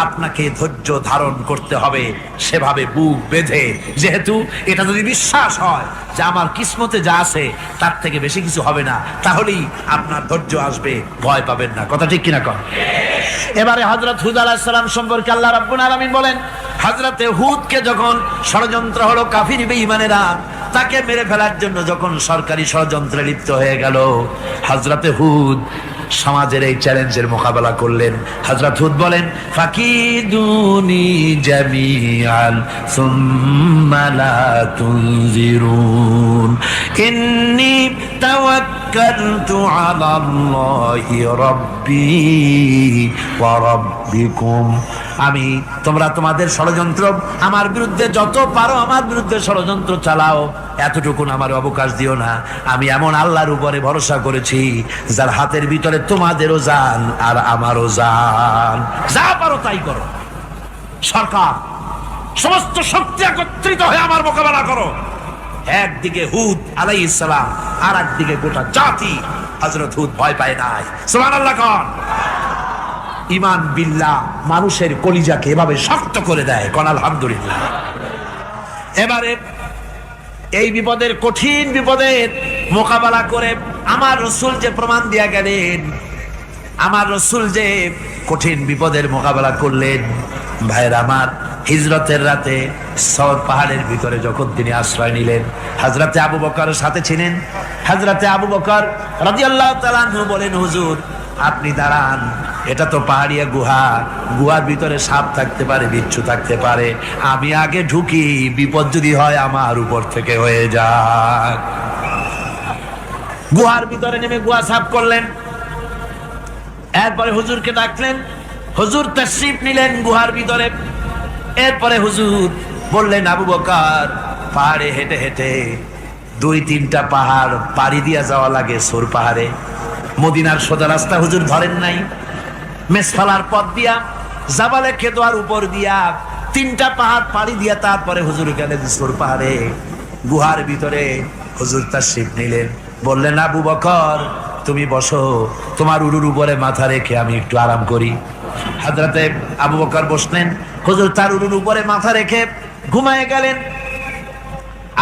আপনাকে ধৈর্য ধারণ করতে হবে সেভাবে বুক বেঁধে। যেহেতু এটা যদি বিশ্বাস হয় যে আমার কিসমতে যা আছে তার থেকে বেশি কিছু হবে না, তাহলেই আপনার ধৈর্য আসবে, ভয় পাবেন না। কথা ঠিক কিনা কন? এবারে হযরত হুদ আলাইহিস সালাম সম্পর্কে আল্লাহ রাব্বুল আলামিন বলেন, হযরতে হুদকে যখন ষড়যন্ত্র হলো কাফির বেঈমানেরা তাকে মেরে ফেলার জন্য, যখন সরকারি ষড়যন্ত্রে লিপ্ত হয়ে গেল, হযরতে হুদ সমাজের এই চ্যালেঞ্জের মোকাবেলা করলেন। হযরত হুদ বলেন, ফাকিদুনি জামিআন সুম্মা লা তুনজিরুন ইন্নী তাওয়াক্কালতু আলাল্লাহি রাব্বি ওয়া রাব্বিকুম। আমি, তোমরা তোমাদের ষড়যন্ত্র আমার বিরুদ্ধে যত পারো আমার বিরুদ্ধে ষড়যন্ত্র চালাও, এতটুকু আমার অবকাশ দিও না। আমি এমন আল্লাহর উপরে ভরসা করেছি যার হাতের ভিতরে তোমাদেরও জান আর আমারও জান। যা পারো তাই করো। সরকার, সমস্ত শক্তি একত্রিত হয়ে আমার মোকাবেলা করো। একদিকে হুদ আলাইহিস সালাম, আর একদিকে গোটা জাতি। হযরত হুদ ভয় পায় নাই। সুবহানাল্লাহ কোন। ঈমান বিল্লাহ মানুষের কলিজাকে এভাবে শক্ত করে দেয়, কোন আলহামদুলিল্লাহ। এবারে এই বিপদের, কঠিন বিপদের মোকাবেলা করে আমার রাসূল যে প্রমাণ দিয়া গেলেন, আমার রাসূল যে কঠিন বিপদের মোকাবেলা করলেন, ভাইরা আমার, হিজরতের রাতে সওর পাহাড়ের ভিতরে যখন তিনি আশ্রয় নিলেন, হযরতে আবু বকরের সাথে ছিলেন। হযরতে আবু বকর রাদিয়াল্লাহু তাআলা আনহু বলেন, হুজুর আপনি দাঁড়ান, এটা তো পাহাড়িয়া গুহা, গুহার ভিতরে সাপ থাকতে পারে, বিচ্ছু থাকতে পারে, আমি আগে ঢুকি, বিপদ যদি হয় আমার উপর থেকে হয়ে যাক। গুহার ভিতরে নেমে গুহা সাফ করলেন। এরপরে হুজুরকে ডাকলেন, হুজুর তাশরীফ নিলেন গুহার ভিতরে। এরপরে হুজুর বললেন, আবু বকর, পাহাড়ে হেঁটে হেঁটে 2-3টা পাহাড় পাড়ি দিয়া যাওয়া লাগে সৌর পাহাড়ে। মদিনার সোজা রাস্তা হুজুর ধরেন নাই, মেসফালার পথ দিয়া, জাবালে কেদোয়ার উপর দিয়া 3টা পাহাড় পাড়ি দিয়া তারপরে হুজুর গেলেন সৌর পাহাড়ে। গুহার ভিতরে হুজুর তাশরীফ নিলেন। বললেন, আবু বকর তুমি বসো, তোমার উরুর উপরে মাথা রেখে আমি একটু আরাম করি। হযরতে আবু বকর বসলেন, হুজুর তার উরুর উপরে মাথা রেখে ঘুমায় গেলেন।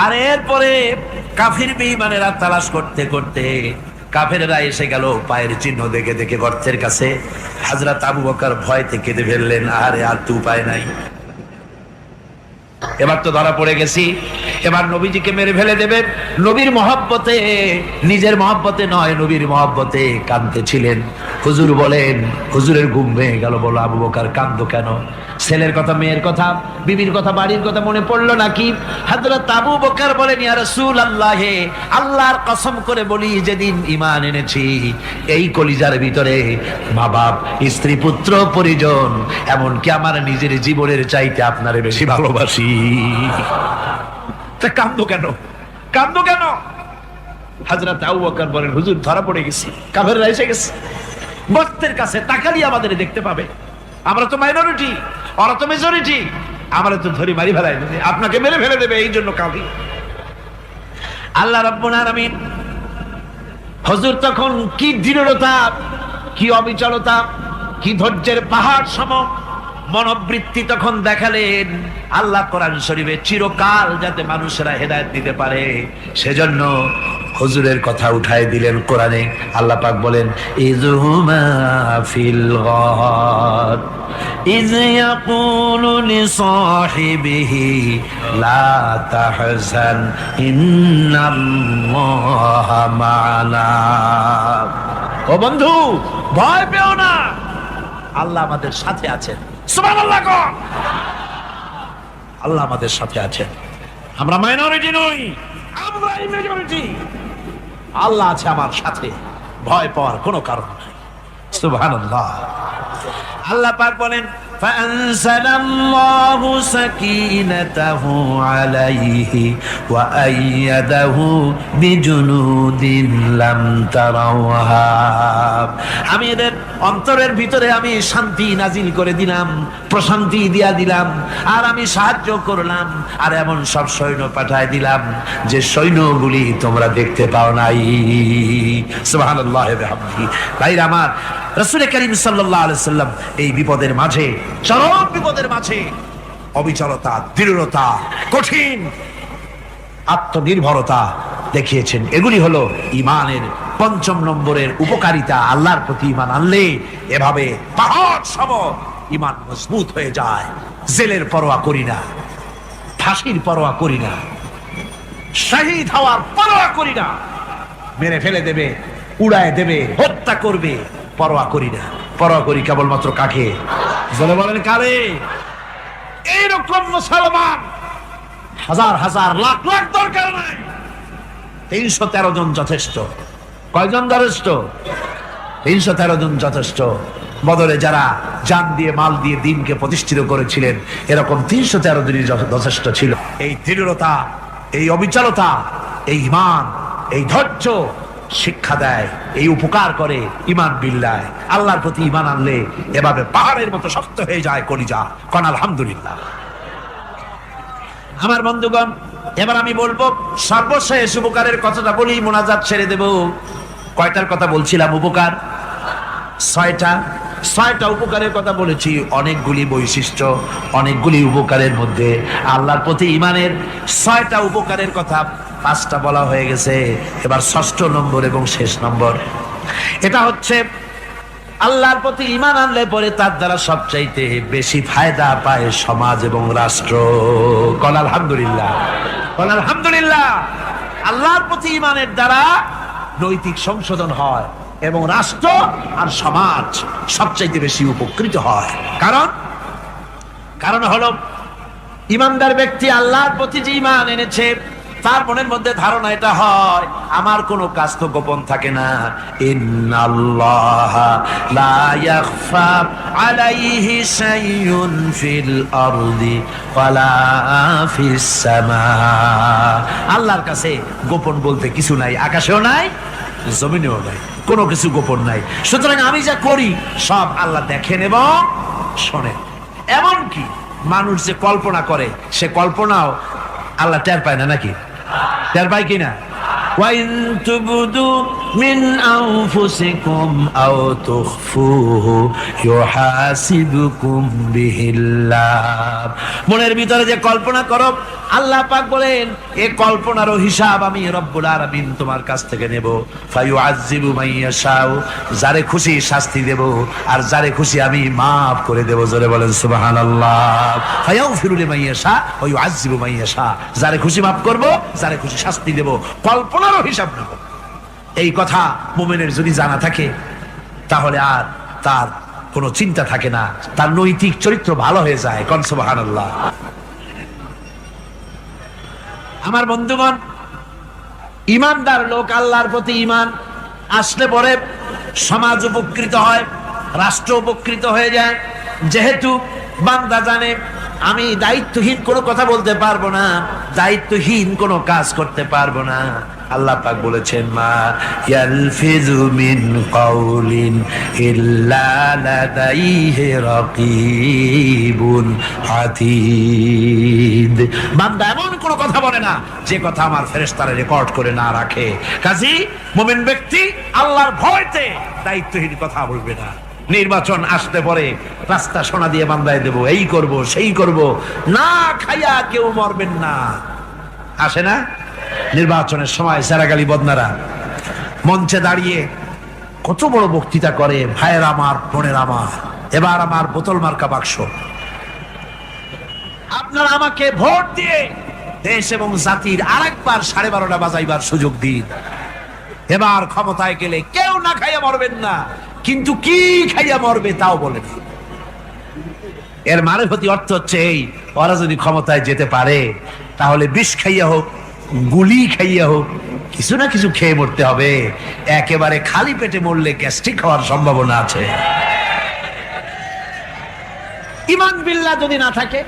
আর এরপরে কাফির বেঈমানেরা তালাশ করতে করতে কাফেররা এসে গেল পায়ের চিহ্ন দেখে দেখে গর্তের কাছে। হযরত আবু বকর ভয়তে কেঁদে ফেললেন, আরে আর তো উপায় নাই, এবার তো ধরা পড়ে গেছি, এবার নবীজিকে মেরে ফেলে দেবে। নবীর মহব্বতে, নিজের মহব্বতে নয়, নবীর মহব্বতে কাঁদতেছিলেন। হুজুর বলেন, হুজুরের ঘুম ভেঙে গেল। বলো, আবু বকর কাঁদো কেন? ছেলের কথা, মেয়ের কথা, বিবির কথা, বাড়ির কথা মনে পড়লো নাকি? হযরত আবু বকর বলেন, ইয়া রাসূলুল্লাহ, আল্লাহর কসম করে বলি, যেদিন ঈমান এনেছি এই কলিজার ভিতরে মা বাপ, স্ত্রী, পুত্র, পরিজন, এমনকি আমার নিজের জীবনের চাইতে আপনারে বেশি ভালোবাসি। তা কাঁদো কেন? কাঁদো কেন? হযরত আবু বকর বলেন, হুজুর ধরা পড়ে গেছি, কাফেররা এসে গেছে, গর্তের কাছে তাকালি আমাদের দেখতে পাবে, আমরা তো মাইনরিটি, ওরা তো মেজরিটি, আমরা তো ধরি মারি ফেলাই দেবে, আপনাকে মেরে ফেলে দেবে, এই জন্য কাঁদি। আল্লাহ রাব্বুল আলামিন, হুজুর তখন কি দৃঢ়তা, কি অবিচলতা, কি ধৈর্যের পাহাড় সম মনোবৃত্তি তখন দেখালেন। আল্লাহ কোরআন শরীফে চিরকাল যাতে মানুষেরা হেদায়েত দিতে পারে, সেজন্য হুজুরের কথা উঠায় দিলেন কোরআনে। আল্লাহ পাক বলেন, ইযহুমা ফিল গার ইয ইয়াকুলু লিসাহিবিহি লা তাহজান ইন্নাল্লাহা মা'ানা। ও বন্ধু, ভয় পেও না, আল্লাহ আমাদের সাথে আছেন। সুবহানাল্লাহ কোন। আল্লাহ আমাদের সাথে আছেন, আমরা মাইনরিটি নই, আমরা মেজরিটি। আল্লাহ আছে আমার সাথে, ভয় পাওয়ার কোনো কারণ নাই। সুবহানাল্লাহ। আল্লাহ পাক বলেন, فأنزلallahu sakinatahu alayhi wa ayyadahu bijunudin lam tarawha। আমি এদের অন্তরের ভিতরে আমি শান্তি নাজিল করে দিলাম, প্রশান্তি দিয়া দিলাম, আর আমি সাহায্য করলাম, আর এমন সব সৈন্য পাঠায় দিলাম যে সৈন্যগুলি তোমরা দেখতে পাও নাই। সুবহানাল্লাহ ওয়া বিহামদিহি। ভাইরা আমার, রাসূল করিম সাল্লাল্লাহু আলাইহি সাল্লাম এই বিপদের মাঝে, চরম বিপদের মাঝে অবিচলতা, দৃঢ়তা, কঠিন আত্মনির্ভরতা দেখিয়েছেন। এগুলি হলো ঈমানের 5 নম্বরের উপকারিতা। আল্লাহর প্রতি ঈমান আনলে এভাবে পাহাড় সম ঈমান মজবুত হয়ে যায়। জেলের পরোয়া করি না, ফাঁসির পরোয়া করি না, শহীদ হওয়ার পরোয়া করি না, মেরে ফেলে দেবে, উড়ায় দেবে, হত্যা করবে, পরোয়া করি না। পরোয়া করি কেবলমাত্র কাকে? জলে বলেন কারে? এইরকম মুসলমান হাজার হাজার লাখ লাখ দরকার নাই, 313 জন যথেষ্ট। কয়জন যথেষ্ট? 313 জন যথেষ্ট। বদরে যারা জান দিয়ে, মাল দিয়ে দ্বীনকে প্রতিষ্ঠিত করেছিলেন, এরকম 313 জনই যথেষ্ট ছিল। এই দৃঢ়তা, এই অবিচলতা, এই ঈমান, এই ধৈর্য শিক্ষা দেয়, এই উপকার করে ঈমান বিল্লাহ। আল্লাহর প্রতি ঈমান আনলে এভাবে পাহাড়ের মতো শক্ত হয়ে যায় কলিজা। কোন আলহামদুলিল্লাহ। আমার বন্ধুগণ, এবার আমি বলবো সর্বশেষ উপকারের কথাটা বলি, মোনাজাত ছেড়ে দেব। কয়টার কথা বলছিলাম? উপকার ছয়টা উপকারের কথা বলেছি। অনেকগুলি বৈশিষ্ট্য, অনেকগুলি উপকারের মধ্যে আল্লাহর প্রতি ঈমানের 6টা উপকারের কথা 5টা বলা হয়ে গেছে। এবার 6ষ্ঠ নম্বর এবং শেষ নম্বর, এটা হচ্ছে আল্লাহর প্রতি ঈমান আনলে পরে তার দ্বারা সবচাইতে বেশি ফায়দা পায় সমাজ এবং রাষ্ট্র। বল আলহামদুলিল্লাহ, বল আলহামদুলিল্লাহ। আল্লাহর প্রতি ঈমানের দ্বারা নৈতিক সংশোধন হয় এবং রাষ্ট্র আর সমাজ সবচাইতে বেশি উপকৃত হয়। কারণ হলো ঈমানদার ব্যক্তি আল্লাহর প্রতি যে ঈমান এনেছে তার মনের মধ্যে ধারণা এটা হয়, আমার কোনো কাজ তো গোপন থাকে না। ইন্নাল্লাহা লা ইয়াখফা আলাইহি শাইউন ফিল আরদি ওয়ালা ফিস সামা। আল্লাহর কাছে গোপন বলতে কিছু নাই, আকাশেও নাই, জমিনেও নাই, কোনো কিছু গোপন নাই। সুতরাং আমি যা করি সব আল্লাহ দেখেন এবং শোনেন। এমনকি মানুষ যে কল্পনা করে সে কল্পনাও আল্লাহ টের পায় না, নাকি টের পায় কিনা? وَإِن تُبْدُوا مِنْ أَنفُسِكُمْ أَوْ تُخْفُوهُ يُحَاسِبْكُم بِهِ اللَّهُ। মনের ভিতরে যে কল্পনা করো, আল্লাহ পাক বলেন এই কল্পনারও হিসাব আমি রব্বুল আলামিন তোমার কাছ থেকে নেব। ফায়ুআযযিবু মান ইয়াশাউ, যারে খুশি শাস্তি দেব আর যারে খুশি আমি maaf করে দেব। জোরে বলেন সুবহানাল্লাহ। ফায়াগফিরু লিমান ইয়াশা ওয়া ইউআযযিবু মান ইয়াশা, যারে খুশি maaf করব, যারে খুশি শাস্তি দেব, কল্পনারও হিসাব নেব। এই কথা মুমিনের যদি জানা থাকে তাহলে আর তার কোনো চিন্তা থাকে না, তার নৈতিক চরিত্র ভালো হয়ে যায়। কোন সুবহানাল্লাহ। আমার বন্ধুগণ, ঈমানদার লোক আল্লাহর প্রতি ঈমান আসলে পরে সমাজ উপকৃত হয়, রাষ্ট্র উপকৃত হয়ে যায়। যেহেতু বান্দা জানে আমি দায়িত্বহীন কোনো কথা বলতে পারবো না, দায়িত্বহীন কোনো কাজ করতে পারবো না। আল্লাহ পাক বলেছেন মা ইয়ালফিযু মিন কাউলিন ইল্লা লাদাইহি রাকীবুন আতীদ। বান্দা এমন কোনো কথা বলে না যে কথা আমার ফেরেশতারা রেকর্ড করে না রাখে। কাজী মুমিন ব্যক্তি আল্লাহর ভয়তে দায়িত্বহীন কথা বলবে না। নির্বাচন আসতে পরে রাস্তা সোনা দিয়ে বান্দায় দেব, এই করব সেই করব, না খাইয়া কেউ মরবেন না। আসে না নির্বাচনের সময় সেরাগালি বদনারা মঞ্চে দাঁড়িয়ে কত বড় বক্তৃতা করে, ভাইয়ের আমার, বোনের আমার, এবার আমার বোতল মার্কা বাক্স, আপনারা আমাকে ভোট দিয়ে দেশ এবং জাতির আরেকবার 12:30 বাজাইবার সুযোগ দিন। এবার ক্ষমতায় গেলে কেউ না খাইয়া মরবেন না, কিন্তু কি খাইয়া মরবে তাও বলেন। এর মারফতি অর্থ হচ্ছে এই, ওরা যদি ক্ষমতায় যেতে পারে তাহলে বিষ খাইয়া হোক, গুলি খাইয়া হোক, কিছু না কিছু খেয়ে মরতে হবে। একেবারে খালি পেটে মরলে গ্যাস্ট্রিক হওয়ার সম্ভাবনা আছে। ঈমান বিল্লাহ যদি না থাকে,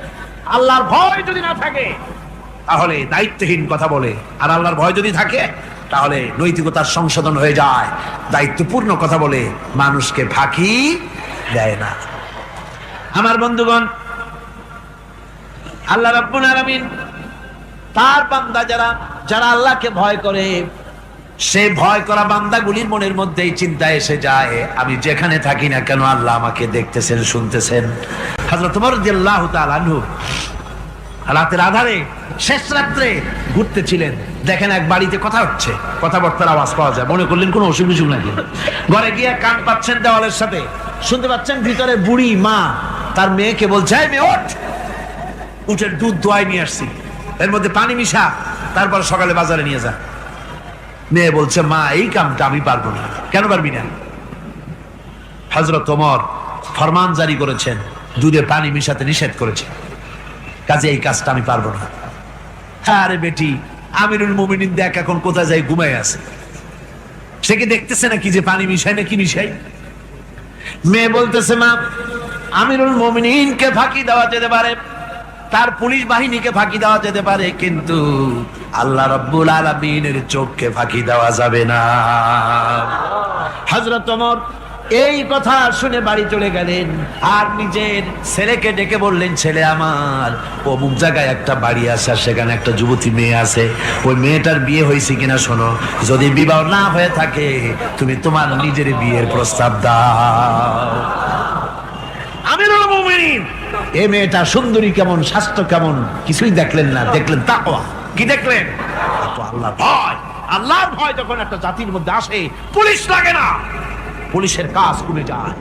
আল্লাহর ভয় যদি না থাকে, তাহলে দায়িত্বহীন কথা বলে। আর আল্লাহর ভয় যদি থাকে তাহলে নৈতিকতার সংশোধন হয়ে যায়, দায়িত্বপূর্ণ কথা বলে, মানুষকে ফাঁকি দেয় না। আমার বন্ধুগণ, আল্লাহ রাব্বুল আলামিন তার বান্দা যারা আল্লাহকে ভয় করে, সে ভয় করা বান্দাগুলির মনের মধ্যেই চিন্তা এসে যায়, আমি যেখানে থাকি না কেন আল্লাহ আমাকে দেখতেছেন, শুনতেছেন। হযরত ওমর রাদিয়াল্লাহু তাআলা আনহু রাতের আধারে শেষ রাত্রে ঘুরতেছিলেন, দেখেন এক বাড়িতে কথা হচ্ছে, কথাবার্তার আওয়াজ পাওয়া যায়। মনে করলেন কোনো অসুখ বিসুখ নাকি। ঘরে গিয়ে কান পাচ্ছেন দেওয়ালের সাথে, শুনতে পাচ্ছেন ভিতরে বুড়ি মা তার মেয়েকে বলছে, এই মেয়ে ওঠ, উঠের দুধ দোয়াই নিয়ে আসছি, এর মধ্যে পানি মিশা, তারপর সকালে বাজারে নিয়ে যা। মেয়ে বলছে, মা এই কামটা আমি পারবো না। কেন পারবি না? হযরত ওমর ফরমান জারি করেছেন, দুধে পানি মিশাতে নিষেধ করেছে, কাজে এই কাজটা আমি পারবো না। আরে বেটি, আমিরুল মুমিনিন দেখ এখন কোথায় যাই ঘুমায় আছে, সে কি দেখতেছে নাকি যে পানি মিশাই না কি মিশাই? মেয়ে বলতেছে, মা আমিরুল মুমিনিনকে ফাঁকি দেওয়া যেতে পারে, তার পুলিশ বাহিনীকে ফাঁকি দেওয়া যেতে পারে, কিন্তু আল্লাহ রাব্বুল আলামিনের চোখকে ফাঁকি দেওয়া যাবে না। হযরত ওমর এই কথা শুনে বাড়ি চলে গেলেন আর নিজের ছেলেকে ডেকে বললেন, ছেলে আমার, অমুক জায়গায় একটা বাড়ি আছে, আর সেখানে একটা যুবতী মেয়ে আছে, ওই মেয়েটার বিয়ে হয়েছে কিনা শোনো, যদি বিবাহ না হয়ে থাকে তুমি তোমার নিজের বিয়ের প্রস্তাব দাও। আমিরুল মুমিনিন এই মেয়েটা সুন্দরী কেমন, স্বাস্থ্য কেমন কিছুই দেখলেন না, দেখলেন তাকওয়া। কি দেখলেন? আল্লাহর ভয়। আল্লাহর ভয় যখন একটা জাতির মধ্যে আসে, পুলিশ লাগে না, পুলিশের কাজ কমে যায়।